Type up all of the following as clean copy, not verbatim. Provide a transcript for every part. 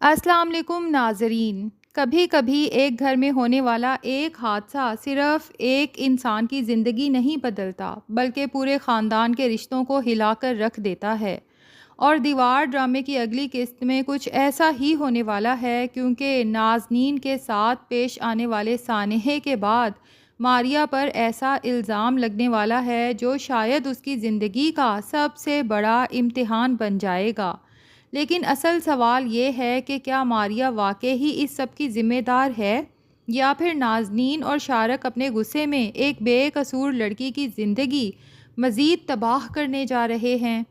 السلام علیکم ناظرین۔ کبھی کبھی ایک گھر میں ہونے والا ایک حادثہ صرف ایک انسان کی زندگی نہیں بدلتا بلکہ پورے خاندان کے رشتوں کو ہلا کر رکھ دیتا ہے۔ اور دیوار ڈرامے کی اگلی قسط میں کچھ ایسا ہی ہونے والا ہے، کیونکہ نازنین کے ساتھ پیش آنے والے سانحے کے بعد ماریا پر ایسا الزام لگنے والا ہے جو شاید اس کی زندگی کا سب سے بڑا امتحان بن جائے گا۔ لیکن اصل سوال یہ ہے کہ کیا ماریا واقعی ہی اس سب کی ذمہ دار ہے، یا پھر نازنین اور شارق اپنے غصے میں ایک بے قصور لڑکی کی زندگی مزید تباہ کرنے جا رہے ہیں؟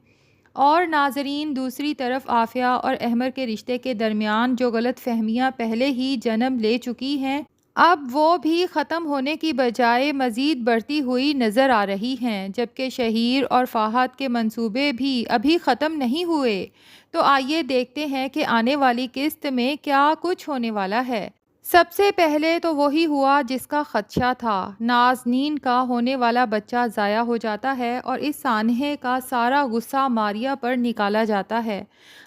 اور ناظرین، دوسری طرف عافیہ اور احمر کے رشتے کے درمیان جو غلط فہمیاں پہلے ہی جنم لے چکی ہیں، اب وہ بھی ختم ہونے کی بجائے مزید بڑھتی ہوئی نظر آ رہی ہیں، جبکہ شہیر اور فہد کے منصوبے بھی ابھی ختم نہیں ہوئے۔ تو آئیے دیکھتے ہیں کہ آنے والی قسط میں کیا کچھ ہونے والا ہے۔ سب سے پہلے تو وہی ہوا جس کا خدشہ تھا۔ نازنین کا ہونے والا بچہ ضائع ہو جاتا ہے اور اس سانحے کا سارا غصہ ماریا پر نکالا جاتا ہے،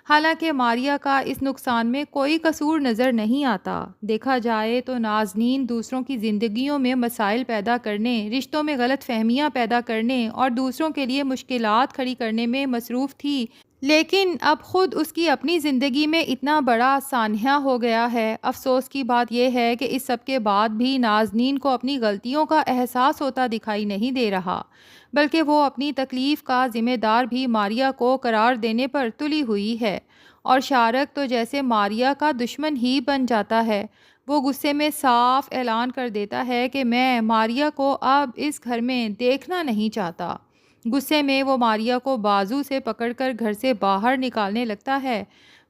حالانکہ ماریا کا اس نقصان میں کوئی قصور نظر نہیں آتا۔ دیکھا جائے تو نازنین دوسروں کی زندگیوں میں مسائل پیدا کرنے، رشتوں میں غلط فہمیاں پیدا کرنے اور دوسروں کے لیے مشکلات کھڑی کرنے میں مصروف تھی، لیکن اب خود اس کی اپنی زندگی میں اتنا بڑا سانحہ ہو گیا ہے۔ افسوس کی بات یہ ہے کہ اس سب کے بعد بھی نازنین کو اپنی غلطیوں کا احساس ہوتا دکھائی نہیں دے رہا، بلکہ وہ اپنی تکلیف کا ذمہ دار بھی ماریا کو قرار دینے پر تلی ہوئی ہے۔ اور شارق تو جیسے ماریا کا دشمن ہی بن جاتا ہے۔ وہ غصے میں صاف اعلان کر دیتا ہے کہ میں ماریا کو اب اس گھر میں دیکھنا نہیں چاہتا۔ غصے میں وہ ماریا کو بازو سے پکڑ کر گھر سے باہر نکالنے لگتا ہے۔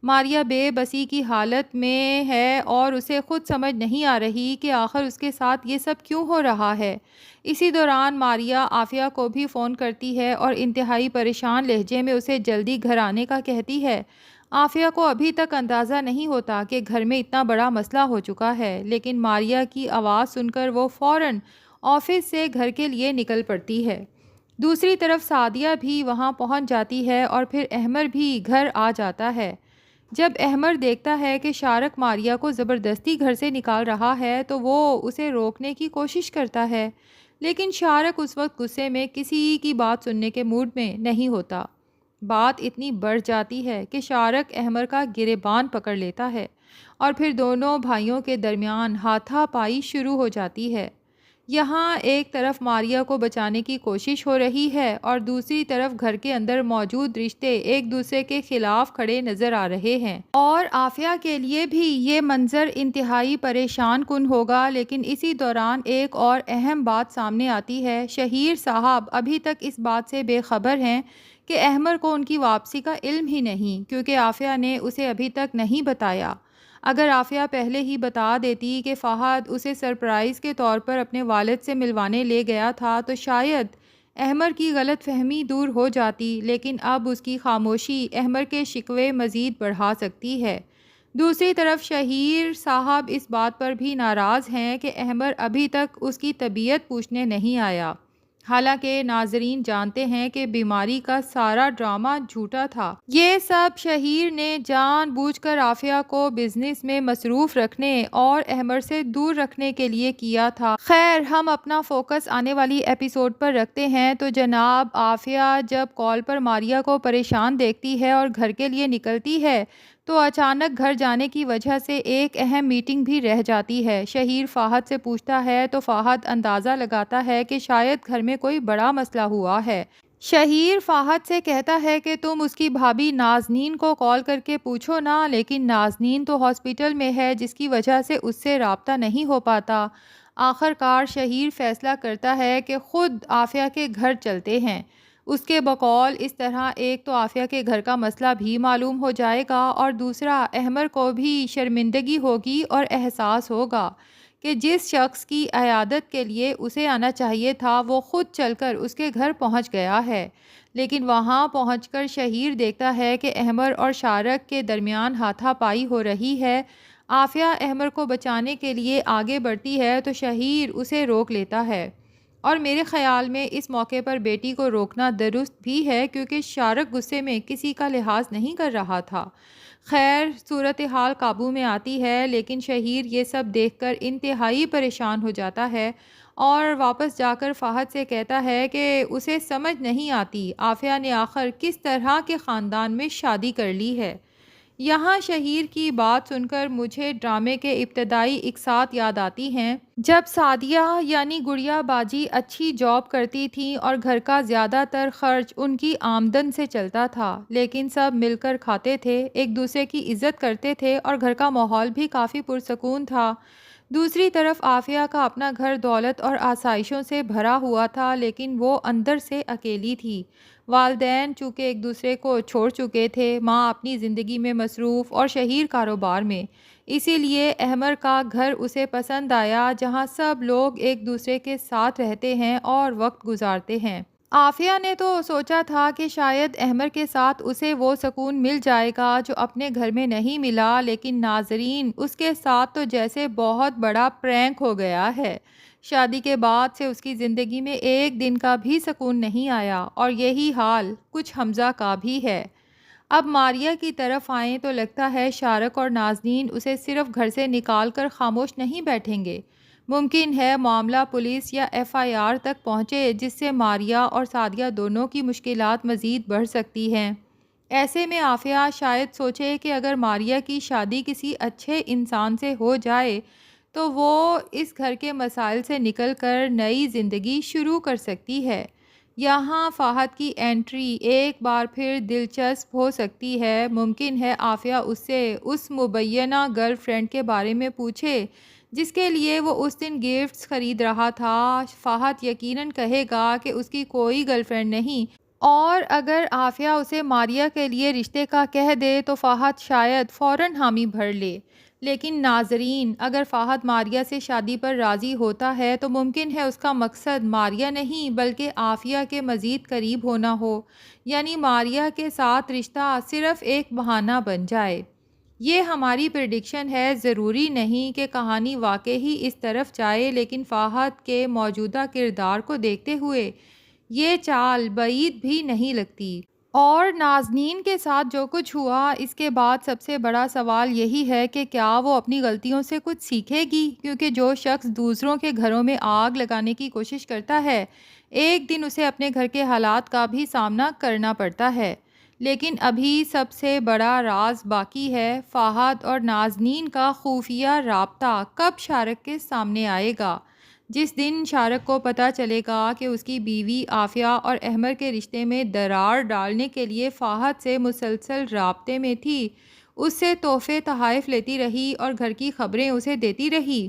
ماریا بے بسی کی حالت میں ہے اور اسے خود سمجھ نہیں آ رہی کہ آخر اس کے ساتھ یہ سب کیوں ہو رہا ہے۔ اسی دوران ماریا عافیہ کو بھی فون کرتی ہے اور انتہائی پریشان لہجے میں اسے جلدی گھر آنے کا کہتی ہے۔ عافیہ کو ابھی تک اندازہ نہیں ہوتا کہ گھر میں اتنا بڑا مسئلہ ہو چکا ہے، لیکن ماریا کی آواز سن کر وہ فوراً آفس سے گھر کے لیے نکل پڑتی ہے۔ دوسری طرف سعدیہ بھی وہاں پہنچ جاتی ہے اور پھر احمر بھی گھر آ جاتا ہے۔ جب احمر دیکھتا ہے کہ شارق ماریا کو زبردستی گھر سے نکال رہا ہے تو وہ اسے روکنے کی کوشش کرتا ہے، لیکن شارق اس وقت غصے میں کسی کی بات سننے کے موڈ میں نہیں ہوتا۔ بات اتنی بڑھ جاتی ہے کہ شارق احمر کا گریبان پکڑ لیتا ہے اور پھر دونوں بھائیوں کے درمیان ہاتھا پائی شروع ہو جاتی ہے۔ یہاں ایک طرف ماریا کو بچانے کی کوشش ہو رہی ہے اور دوسری طرف گھر کے اندر موجود رشتے ایک دوسرے کے خلاف کھڑے نظر آ رہے ہیں، اور عافیہ کے لیے بھی یہ منظر انتہائی پریشان کن ہوگا۔ لیکن اسی دوران ایک اور اہم بات سامنے آتی ہے۔ شہیر صاحب ابھی تک اس بات سے بے خبر ہیں کہ احمر کو ان کی واپسی کا علم ہی نہیں، کیونکہ عافیہ نے اسے ابھی تک نہیں بتایا۔ اگر عافیہ پہلے ہی بتا دیتی کہ فہد اسے سرپرائز کے طور پر اپنے والد سے ملوانے لے گیا تھا تو شاید احمر کی غلط فہمی دور ہو جاتی، لیکن اب اس کی خاموشی احمر کے شکوے مزید بڑھا سکتی ہے۔ دوسری طرف شہیر صاحب اس بات پر بھی ناراض ہیں کہ احمر ابھی تک اس کی طبیعت پوچھنے نہیں آیا، حالانکہ ناظرین جانتے ہیں کہ بیماری کا سارا ڈرامہ جھوٹا تھا۔ یہ سب شہیر نے جان بوجھ کر عافیہ کو بزنس میں مصروف رکھنے اور احمر سے دور رکھنے کے لیے کیا تھا۔ خیر، ہم اپنا فوکس آنے والی ایپیسوڈ پر رکھتے ہیں۔ تو جناب، عافیہ جب کال پر ماریا کو پریشان دیکھتی ہے اور گھر کے لیے نکلتی ہے تو اچانک گھر جانے کی وجہ سے ایک اہم میٹنگ بھی رہ جاتی ہے۔ شہیر فہد سے پوچھتا ہے تو فہد اندازہ لگاتا ہے کہ شاید گھر میں کوئی بڑا مسئلہ ہوا ہے۔ شہیر فہد سے کہتا ہے کہ تم اس کی بھابھی نازنین کو کال کر کے پوچھو نا، لیکن نازنین تو ہاسپٹل میں ہے جس کی وجہ سے اس سے رابطہ نہیں ہو پاتا۔ آخر کار شہیر فیصلہ کرتا ہے کہ خود عافیہ کے گھر چلتے ہیں۔ اس کے بقول اس طرح ایک تو عافیہ کے گھر کا مسئلہ بھی معلوم ہو جائے گا اور دوسرا احمر کو بھی شرمندگی ہوگی اور احساس ہوگا کہ جس شخص کی عیادت کے لیے اسے آنا چاہیے تھا وہ خود چل کر اس کے گھر پہنچ گیا ہے۔ لیکن وہاں پہنچ کر شہیر دیکھتا ہے کہ احمر اور شارق کے درمیان ہاتھا پائی ہو رہی ہے۔ عافیہ احمر کو بچانے کے لیے آگے بڑھتی ہے تو شہیر اسے روک لیتا ہے، اور میرے خیال میں اس موقع پر بیٹی کو روکنا درست بھی ہے، کیونکہ شارق غصے میں کسی کا لحاظ نہیں کر رہا تھا۔ خیر صورتحال قابو میں آتی ہے، لیکن شہیر یہ سب دیکھ کر انتہائی پریشان ہو جاتا ہے اور واپس جا کر فہد سے کہتا ہے کہ اسے سمجھ نہیں آتی عافیہ نے آخر کس طرح کے خاندان میں شادی کر لی ہے۔ یہاں شہیر کی بات سن کر مجھے ڈرامے کے ابتدائی اقساط یاد آتی ہیں، جب سعدیہ یعنی گڑیا باجی اچھی جاب کرتی تھیں اور گھر کا زیادہ تر خرچ ان کی آمدن سے چلتا تھا، لیکن سب مل کر کھاتے تھے، ایک دوسرے کی عزت کرتے تھے اور گھر کا ماحول بھی کافی پرسکون تھا۔ دوسری طرف عافیہ کا اپنا گھر دولت اور آسائشوں سے بھرا ہوا تھا، لیکن وہ اندر سے اکیلی تھی۔ والدین چونکہ ایک دوسرے کو چھوڑ چکے تھے، ماں اپنی زندگی میں مصروف اور شہیر کاروبار میں، اسی لیے احمر کا گھر اسے پسند آیا جہاں سب لوگ ایک دوسرے کے ساتھ رہتے ہیں اور وقت گزارتے ہیں۔ عافیہ نے تو سوچا تھا کہ شاید احمر کے ساتھ اسے وہ سکون مل جائے گا جو اپنے گھر میں نہیں ملا، لیکن ناظرین اس کے ساتھ تو جیسے بہت بڑا پرینک ہو گیا ہے۔ شادی کے بعد سے اس کی زندگی میں ایک دن کا بھی سکون نہیں آیا، اور یہی حال کچھ حمزہ کا بھی ہے۔ اب ماریہ کی طرف آئیں تو لگتا ہے شارق اور نازنین اسے صرف گھر سے نکال کر خاموش نہیں بیٹھیں گے۔ ممکن ہے معاملہ پولیس یا FIR تک پہنچے، جس سے ماریہ اور سعدیہ دونوں کی مشکلات مزید بڑھ سکتی ہیں۔ ایسے میں عافیہ شاید سوچے کہ اگر ماریہ کی شادی کسی اچھے انسان سے ہو جائے تو وہ اس گھر کے مسائل سے نکل کر نئی زندگی شروع کر سکتی ہے۔ یہاں فہد کی انٹری ایک بار پھر دلچسپ ہو سکتی ہے۔ ممکن ہے عافیہ اس سے اس مبینہ گرل فرینڈ کے بارے میں پوچھے جس کے لیے وہ اس دن گفٹس خرید رہا تھا۔ فہد یقیناً کہے گا کہ اس کی کوئی گرل فرینڈ نہیں، اور اگر عافیہ اسے ماریہ کے لیے رشتے کا کہہ دے تو فہد شاید فوراً حامی بھر لے۔ لیکن ناظرین، اگر فہد ماریہ سے شادی پر راضی ہوتا ہے تو ممکن ہے اس کا مقصد ماریہ نہیں بلکہ عافیہ کے مزید قریب ہونا ہو، یعنی ماریہ کے ساتھ رشتہ صرف ایک بہانہ بن جائے۔ یہ ہماری پریڈکشن ہے، ضروری نہیں کہ کہانی واقعی اس طرف جائے، لیکن فہد کے موجودہ کردار کو دیکھتے ہوئے یہ چال بعید بھی نہیں لگتی۔ اور نازنین کے ساتھ جو کچھ ہوا، اس کے بعد سب سے بڑا سوال یہی ہے کہ کیا وہ اپنی غلطیوں سے کچھ سیکھے گی؟ کیونکہ جو شخص دوسروں کے گھروں میں آگ لگانے کی کوشش کرتا ہے، ایک دن اسے اپنے گھر کے حالات کا بھی سامنا کرنا پڑتا ہے۔ لیکن ابھی سب سے بڑا راز باقی ہے، فہد اور نازنین کا خفیہ رابطہ کب شارق کے سامنے آئے گا؟ جس دن شارق کو پتہ چلے گا کہ اس کی بیوی عافیہ اور احمر کے رشتے میں درار ڈالنے کے لیے فہد سے مسلسل رابطے میں تھی، اس سے تحفے تحائف لیتی رہی اور گھر کی خبریں اسے دیتی رہی،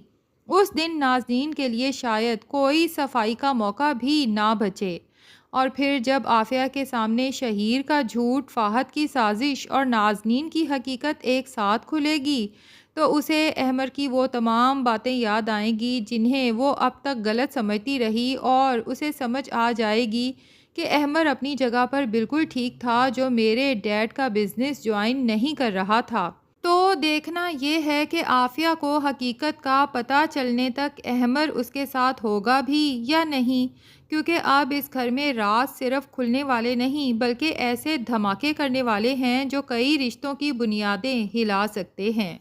اس دن نازنین کے لیے شاید کوئی صفائی کا موقع بھی نہ بچے۔ اور پھر جب عافیہ کے سامنے شہیر کا جھوٹ، فہد کی سازش اور نازنین کی حقیقت ایک ساتھ کھلے گی تو اسے احمر کی وہ تمام باتیں یاد آئیں گی جنہیں وہ اب تک غلط سمجھتی رہی، اور اسے سمجھ آ جائے گی کہ احمر اپنی جگہ پر بالکل ٹھیک تھا جو میرے ڈیڈ کا بزنس جوائن نہیں کر رہا تھا۔ تو دیکھنا یہ ہے کہ عافیہ کو حقیقت کا پتہ چلنے تک احمر اس کے ساتھ ہوگا بھی یا نہیں، کیونکہ اب اس گھر میں راز صرف کھلنے والے نہیں بلکہ ایسے دھماکے کرنے والے ہیں جو کئی رشتوں کی بنیادیں ہلا سکتے ہیں۔